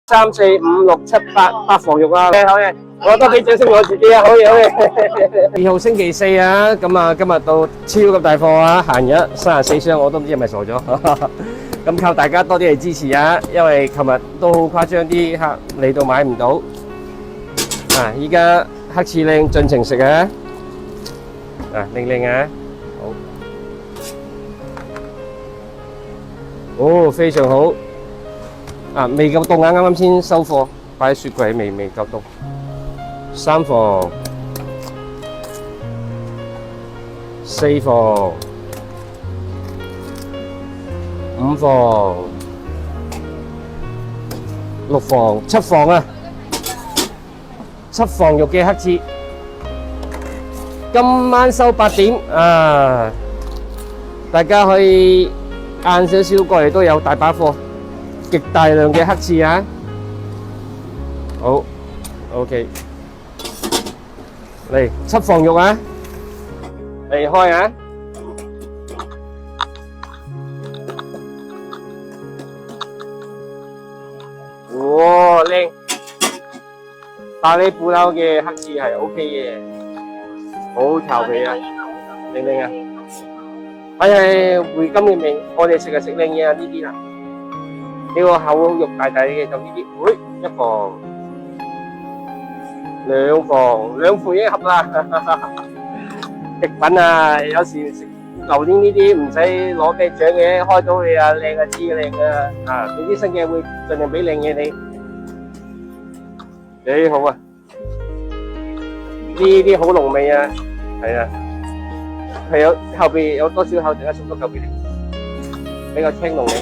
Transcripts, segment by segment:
3、4、5、6、7、8房肉啊！好嘅，我都俾掌聲我自己啊！好嘢，好嘢。2號星期四啊，咁啊，今日到超級大貨啊，閒日34箱，我都唔知係咪傻咗。咁靠大家多啲嚟支持啊，因為琴日都好誇張，啲客嚟到買唔到。啊，依家黑刺靚，盡情食啊！啊，靚靚啊！好。哦，非常好。啊，未夠凍啊！啱啱先收貨，擺喺雪櫃未夠凍。3房、4房、5房、6房、7房啊！7房肉嘅黑刺，今晚收8點啊！大家可以晏少少過嚟都有大把貨。極大量嘅黑刺啊！好 ，OK， 嚟7房肉啊！嚟開啊！哇，靚！咖喱布撈嘅黑刺係 OK 嘅，好調皮啊！靚唔靚啊？係回甘嘅味，我哋食就食靚嘢啊！呢啲啦。呢個口肉大大嘅就呢啲，喂，1房、2房，2房已經合啦。極品啊！有時食榴蓮呢啲唔使攞咩獎嘅，開到你啊靚啊知靚啊！啊，總之新嘅會盡量俾靚嘢你，幾好啊！呢啲好濃味啊，係啊，係有後邊有多少口，陣間送多嚿俾你，比較青濃嘅。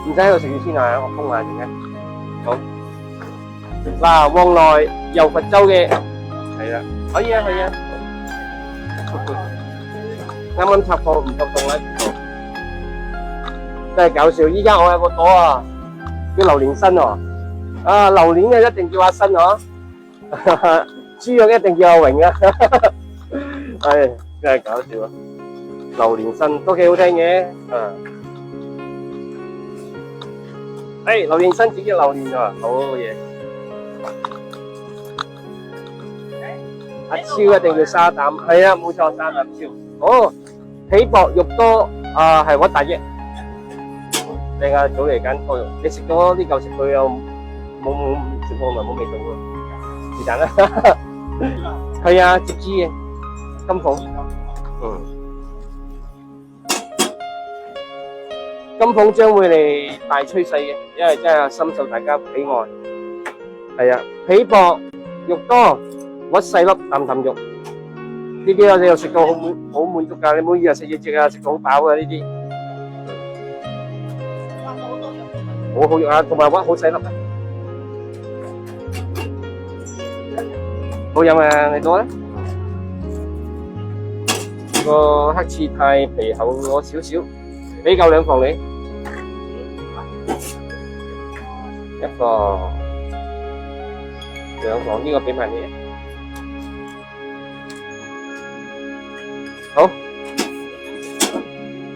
唔使喺度食住先啊！我封下陣間。好，嗱，旺來遊佛州嘅，係啦，可以啊，可以啊。啱啱拆貨唔夠凍啦，真係搞笑！依家我有個朵啊，叫榴蓮新喎。啊，榴蓮嘅一定叫阿新嗬，豬肉一定叫阿榮啊。唉，真係搞笑啊！榴蓮新都幾好聽嘅，啊。誒，榴蓮新自己榴蓮啊，好嘢！阿超一定要沙膽，係啊，冇錯，沙膽超。哦，皮薄肉多啊，係我大隻。靚啊，早嚟揀多肉，你食咗呢嚿食佢又冇食過咪冇味道喎，是但啦。係啊，接枝嘅金鳳，金鳳將會嚟大趨勢嘅，因為真係深受大家喜愛。係啊，皮薄肉多，我細粒啖啖肉，呢啲你又食到好滿足㗎，你唔好以為食嘢食啊，食到好飽㗎呢啲。好好肉啊，同埋屈好細粒啊，好飲啊！你多啦。個黑刺太皮厚咗少少，俾夠2房你。1房、2房呢個俾埋你。好，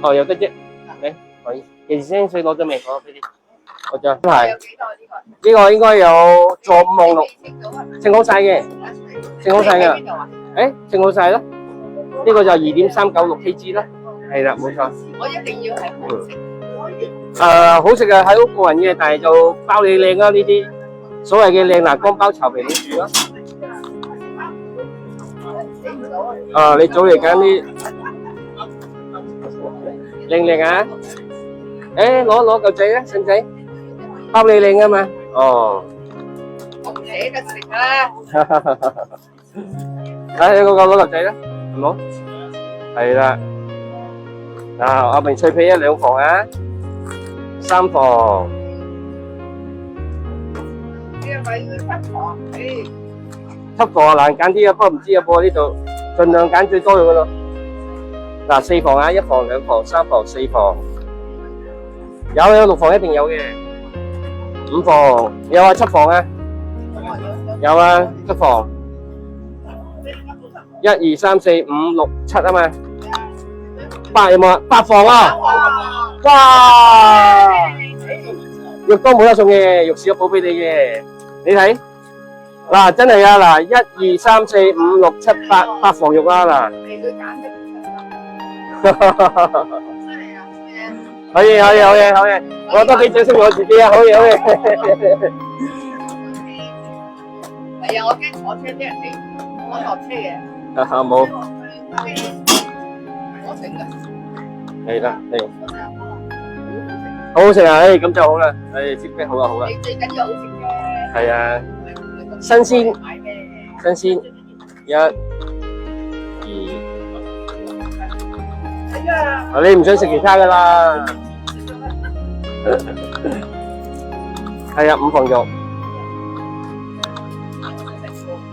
哦有得啫，嚟可以。其實先攞咗未？我俾你，我就係呢個應該有做5望6，稱好晒嘅，稱好晒嘅。誒，稱好晒啦。呢個就2.396 kg 啦，係啦，冇錯。我一定要係好食啊，係好個人嘅，但係就包你靚啦呢啲，所謂嘅靚嗱乾包巢皮你煮咯。啊，你早嚟揀啲靚靚啊！誒，攞嚿仔啦，細仔，包你靚啊嘛。哦。我唔捨得食啊！嚟，攞嚿仔啦，唔好。係啦。嗱，阿明脆皮2房啊，3房。呢個咪7房，7房啊難揀啲啊，不過唔知啊，不過呢度盡量揀最多嘅咯。嗱，4房啊，1房、2房、3房、4房，有6房一定有嘅，5房有啊，7房啊，有啊，7房，1、2、3、4、5、6、7啊嘛。8有冇啊？8房啊！哇！肉多冇得送嘅，肉士都補俾你嘅。你睇嗱，真係啊嗱，1、2、3、4、5、6、7、8房肉啦嗱。你都揀得可以，我都幾掌聲我自己啊，好嘢。係啊，我驚坐車啲人哋我落車嘅。冇。我整嘅。係啦，嚟。好好食啊！咁就好啦。feedback好啦。你最緊要好食嘅。係啊，新鮮。1、2。你唔想食其他噶啦？係啊，5房肉。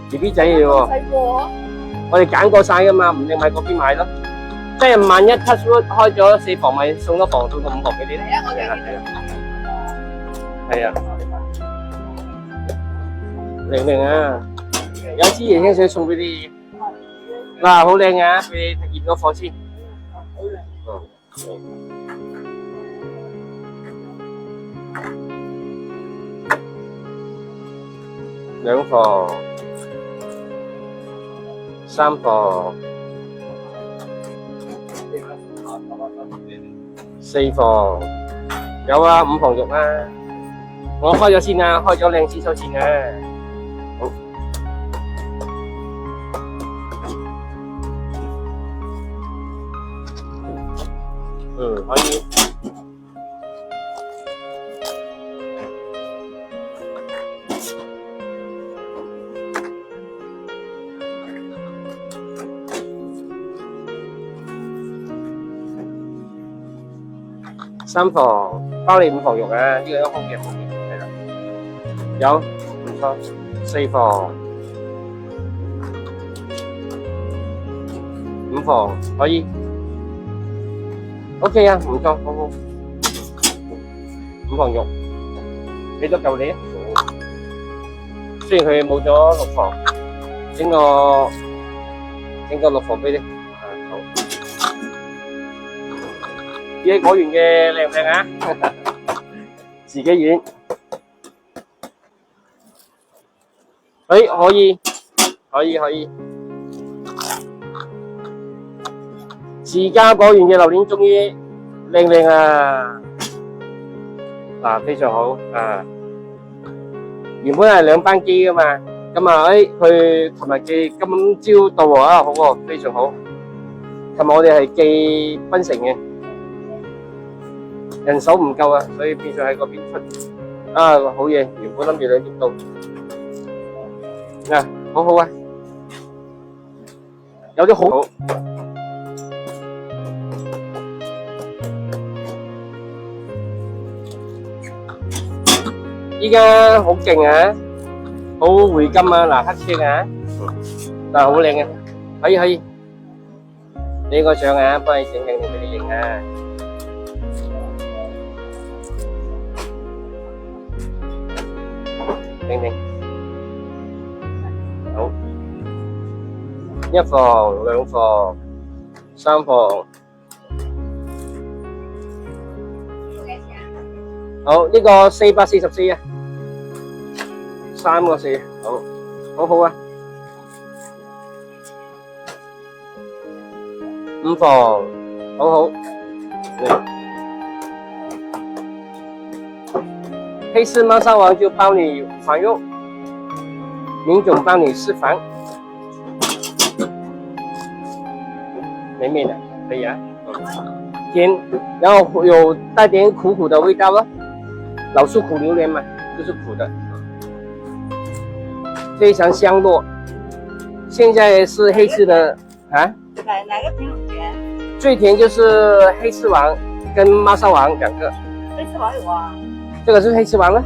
BB 仔嚟喎。我哋揀過晒噶嘛，唔定買嗰邊買咯。即係萬一 touch wood 開咗4房，咪送多房到5房俾你咧。係啊。靚啊！有支椰青水送俾你。嗱，好靚啊！俾你驗咗貨先。2房、3房、4房，有啊，5房肉啊，我開咗先啊，開咗靚先收錢啊。好，可以。3房包你5房肉啊，呢個一空嘅冇嘅，係啦，有唔錯。4房、5房可以 ，OK 啊，唔錯，好。5房肉俾多嚿你啊，雖然佢冇咗6房，整個6房俾你。好。自己果園嘅靚唔靚啊？自己園，可以。自家果園嘅榴蓮終於靚啊！嗱，非常好啊！原本係2班機噶嘛，咁啊，佢琴日寄今朝到喎啊，好喎，非常好。琴日我哋係寄檳城嘅。人手唔夠啊，所以變相喺嗰邊出啊，好嘢！原本諗住2點到，嗱，好啊，有啲好。依家好勁啊，好回甘啊，嗱，黑色啊，但係好靚啊，可以，呢個相啊，幫你整俾你影啊。好，1房、2房、3房，好，呢個444啊，3個4，好啊，5房，好，黑市猫砂王就包你房肉，明总帮你试房，美的，可以啊，甜，然后有带点苦的味道咯，老树苦榴莲嘛，就是苦的，非常香糯。现在是黑市的啊，哪个品种甜？最甜就是黑市王跟猫砂王2个。黑市王有啊。这个是黑翅王了，